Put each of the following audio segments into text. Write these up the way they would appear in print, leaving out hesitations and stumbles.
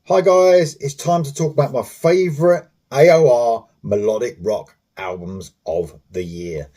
Hi guys, it's time to talk about my favourite AOR melodic rock albums of the year.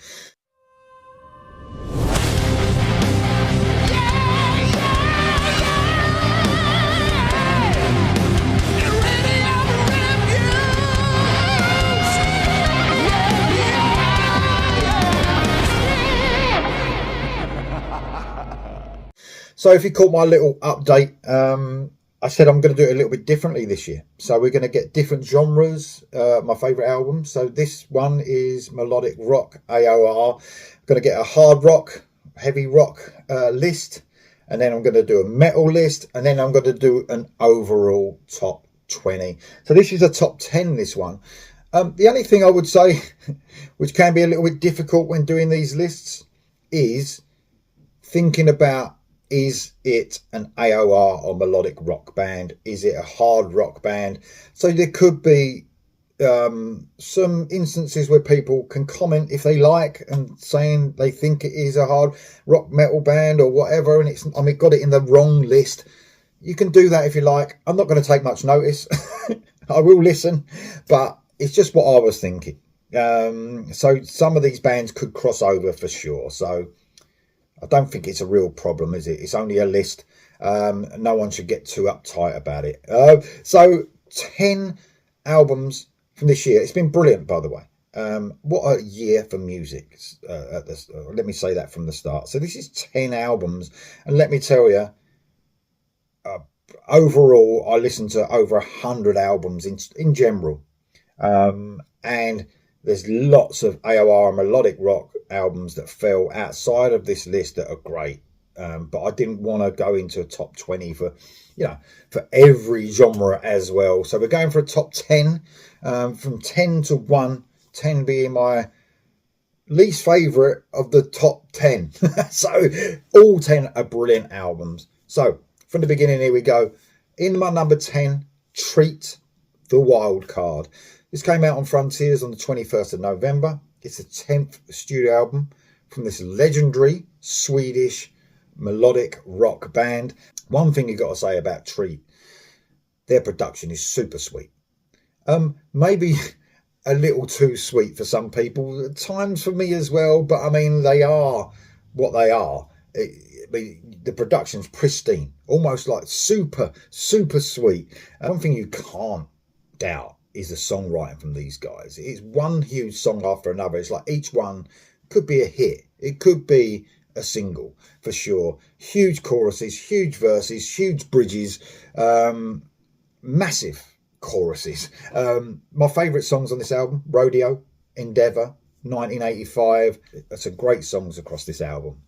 So if you caught my little update, I said I'm going to do it a little bit differently this year. So we're going to get different genres, my favourite albums. So this one is Melodic Rock, AOR. I'm going to get a hard rock, heavy rock list. And then I'm going to do a metal list. And then I'm going to do an overall top 20. So this is a top 10, this one. The only thing I would say, which can be a little bit difficult when doing these lists, is thinking about, is it an AOR or melodic rock band? Is it a hard rock band? So there could be some instances where people can comment if they like and saying they think it is a hard rock metal band or whatever, and it's, I mean, got it in the wrong list. You can do that if you like. I'm not going to take much notice. I will listen, but it's just what I was thinking. So some of these bands could cross over for sure. So I don't think it's a real problem, is it? It's only a list. No one should get too uptight about it. So 10 albums from this year. It's been brilliant, by the way. What a year for music. Let me say that from the start. So this is 10 albums. And let me tell you, overall, I listened to over 100 albums in general. And there's lots of AOR and melodic rock albums that fell outside of this list that are great. But I didn't want to go into a top 20 for, for every genre as well. So we're going for a top 10, from 10 to 1, 10 being my least favourite of the top 10. So all 10 are brilliant albums. So from the beginning, here we go. In my number 10, Treat, the Wild Card. This came out on Frontiers on the 21st of November. It's the 10th studio album from this legendary Swedish melodic rock band. One thing you got to say about Treat, their production is super sweet. Maybe a little too sweet for some people, at times for me as well, but I mean, they are what they are. The production's pristine, almost like super sweet. One thing you can't doubt is the songwriting from these guys. It's one huge song after another. It's like each one could be a hit. It could be a single for sure. Huge choruses, huge verses, huge bridges, massive choruses. My favourite songs on this album, Rodeo, Endeavour, 1985. That's some great songs across this album.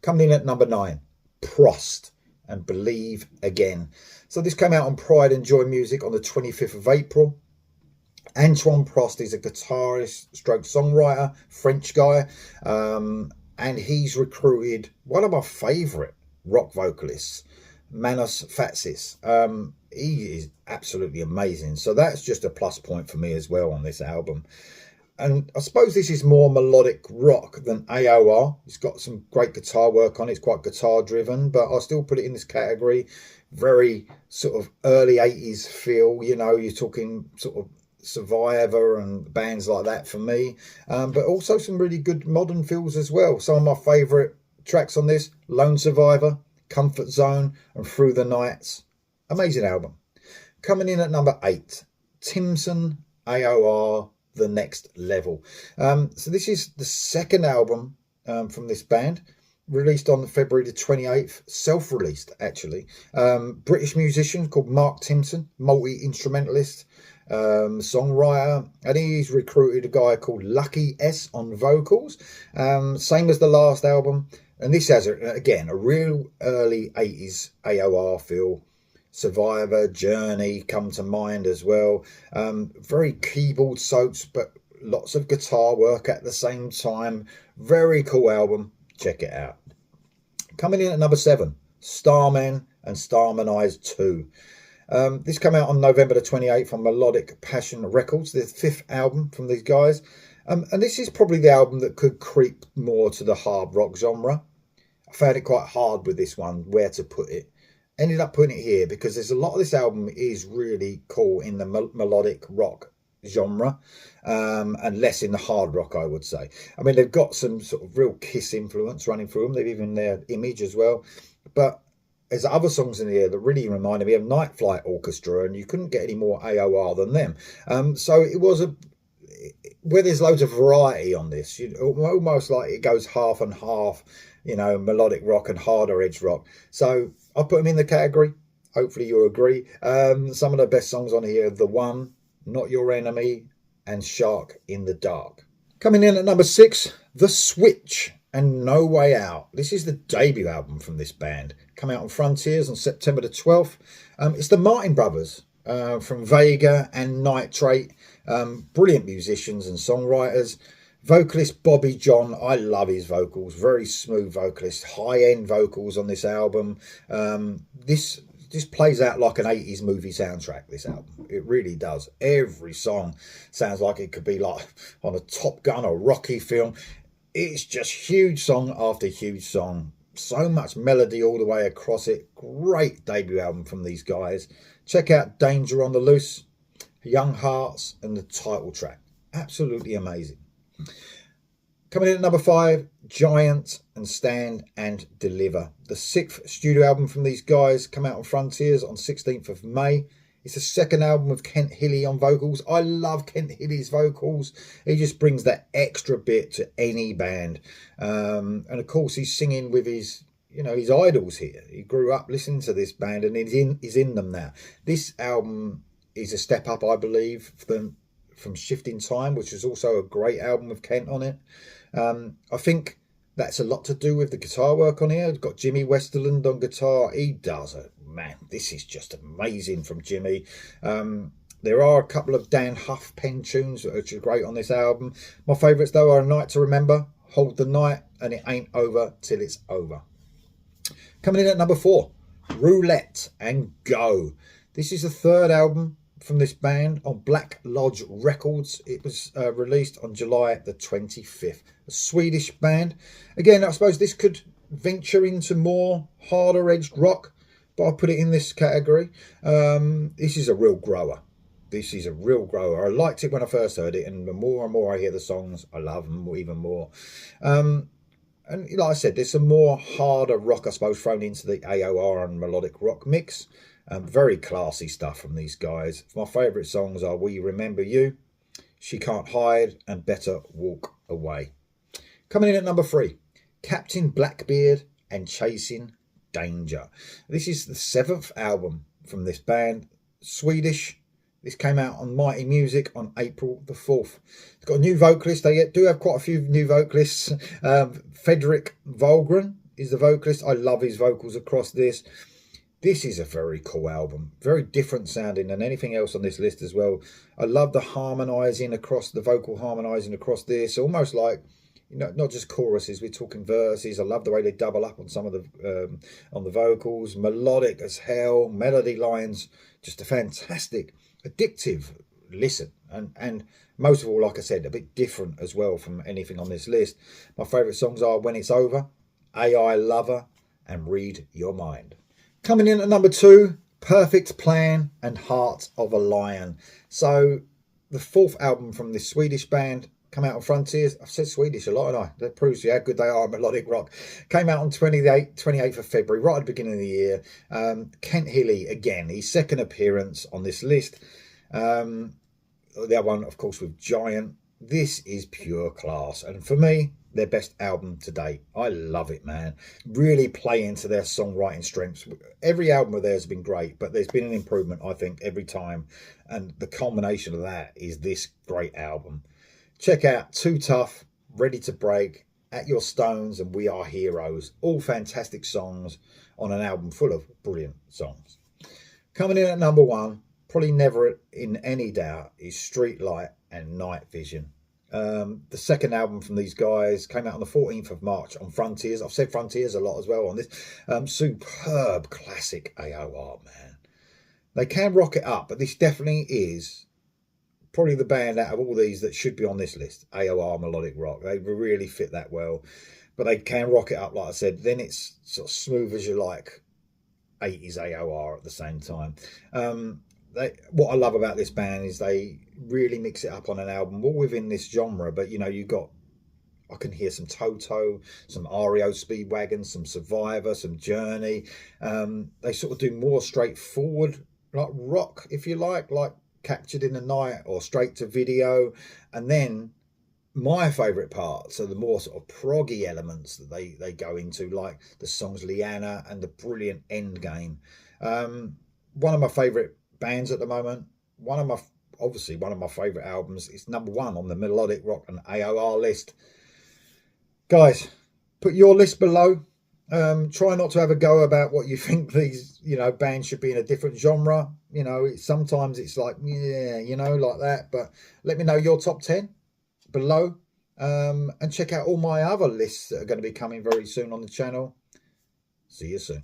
Coming in at number 9, Prost and Believe Again. So this came out on Pride and Joy Music on the 25th of April. Antoine Prost is a guitarist stroke songwriter, French guy, and he's recruited one of my favourite rock vocalists, Manos Fatsis. He is absolutely amazing. So that's just a plus point for me as well on this album. And I suppose this is more melodic rock than AOR. It's got some great guitar work on it. It's quite guitar driven, but I'll still put it in this category. Very sort of early 80s feel, you're talking sort of Survivor and bands like that for me. But also some really good modern feels as well. Some of my favourite tracks on this, Lone Survivor, Comfort Zone and Through the Nights. Amazing album. Coming in at number 8, Timson, AOR, The Next Level. So this is the second album from this band, released on February the 28th, self-released actually. British musician called Mark Timson, multi-instrumentalist, songwriter, and he's recruited a guy called Lucky S on vocals, same as the last album. And this has, again, a real early 80s AOR feel. Survivor, Journey come to mind as well. Very keyboard soaks, but lots of guitar work at the same time. Very cool album. Check it out. Coming in at number 7, Starman and Starmanized 2. This came out on November the 28th on Melodic Passion Records, the 5th album from these guys. And this is probably the album that could creep more to the hard rock genre. I found it quite hard with this one, where to put it. ended up putting it here because there's a lot of this album is really cool in the melodic rock genre, and less in the hard rock, I would say. I mean, they've got some sort of real Kiss influence running through them. They've even their image as well. But there's other songs in here that really reminded me of Night Flight Orchestra, and you couldn't get any more AOR than them. So it was where there's loads of variety on this, almost like it goes half and half, melodic rock and harder edge rock. So I put them in the category. Hopefully you agree. Some of the best songs on here: The One, Not Your Enemy, and Shark in the Dark. Coming in at number 6, The Switch and No Way Out. This is the debut album from this band. Come out on Frontiers on September the 12th. It's the Martin Brothers from Vega and Nitrate. Brilliant musicians and songwriters. Vocalist Bobby John, I love his vocals. Very smooth vocalist. High-end vocals on this album. This plays out like an 80s movie soundtrack, this album. It really does. Every song sounds like it could be like on a Top Gun or Rocky film. It's just huge song after huge song. So much melody all the way across it. Great debut album from these guys. Check out Danger on the Loose, Young Hearts, and the title track. Absolutely amazing. Coming in at number 5, Giant and Stand and Deliver. The 6th studio album from these guys, come out on Frontiers on 16th of May. It's the second album with Kent Hilly on vocals. I love Kent Hilly's vocals. He just brings that extra bit to any band. And of course, he's singing with his idols here. He grew up listening to this band and he's in them now. This album is a step up, I believe, from Shifting Time, which is also a great album with Kent on it. I think that's a lot to do with the guitar work on here. It's got Jimmy Westerland on guitar. He does it. Man, this is just amazing from Jimmy. There are a couple of Dan Huff pen tunes which are great on this album. My favourites, though, are A Night to Remember, Hold the Night, and It Ain't Over Till It's Over. Coming in at number 4, Roulette and Go. This is the third album from this band on Black Lodge Records. It was released on July the 25th. A Swedish band. Again, I suppose this could venture into more harder edged rock, but I'll put it in this category. This is a real grower. I liked it when I first heard it, and the more and more I hear the songs, I love them even more. And like I said, there's some more harder rock, I suppose, thrown into the AOR and melodic rock mix. Very classy stuff from these guys. My favourite songs are We Remember You, She Can't Hide, and Better Walk Away. Coming in at number 3, Captain Blackbeard and Chasing Danger. This is the 7th album from this band, Swedish. This came out on Mighty Music on April the 4th. It's got a new vocalist. They do have quite a few new vocalists. Fredrik Wahlgren is the vocalist. I love his vocals across this. This is a very cool album. Very different sounding than anything else on this list as well. I love the harmonising across, the vocal harmonising across this. Almost like, not just choruses, we're talking verses. I love the way they double up on some of the on the vocals. Melodic as hell. Melody lines, just a fantastic, addictive listen. And most of all, like I said, a bit different as well from anything on this list. My favourite songs are When It's Over, AI Lover, and Read Your Mind. Coming in at number 2, Perfect Plan and Heart of a Lion. So the 4th album from this Swedish band, come out on Frontiers. I've said Swedish a lot, haven't I? That proves you how good they are at melodic rock. Came out on 28th of February, right at the beginning of the year. Kent Hilly, again, his second appearance on this list. The other one, of course, with Giant. This is pure class. And for me, their best album to date. I love it, man. Really play into their songwriting strengths. Every album of theirs has been great, but there's been an improvement, I think, every time. And the culmination of that is this great album. Check out Too Tough, Ready to Break, At Your Stones, and We Are Heroes. All fantastic songs on an album full of brilliant songs. Coming in at number 1, probably never in any doubt, is Streetlight and Night Vision. The second album from these guys came out on the 14th of March on Frontiers. I've said Frontiers a lot as well on this. Superb classic AOR, man. They can rock it up, but this definitely is probably the band out of all these that should be on this list. AOR melodic rock. They really fit that well. But they can rock it up, like I said. Then it's sort of smooth as you like. 80s AOR at the same time. What I love about this band is they really mix it up on an album, all within this genre. But you know, I can hear some Toto, some REO Speedwagon, some Survivor, some Journey. They sort of do more straightforward, like rock, if you like Captured in the Night or Straight to Video. And then my favourite parts are the more sort of proggy elements that they go into, like the songs Liana and the brilliant Endgame. One of my favourite bands at the moment, one of my favourite albums. It's #1 on the Melodic Rock and AOR list. Guys, put your list below. Try not to have a go about what you think these, bands should be in a different genre. Sometimes it's like, yeah, like that. But let me know your top 10 below. And check out all my other lists that are going to be coming very soon on the channel. See you soon.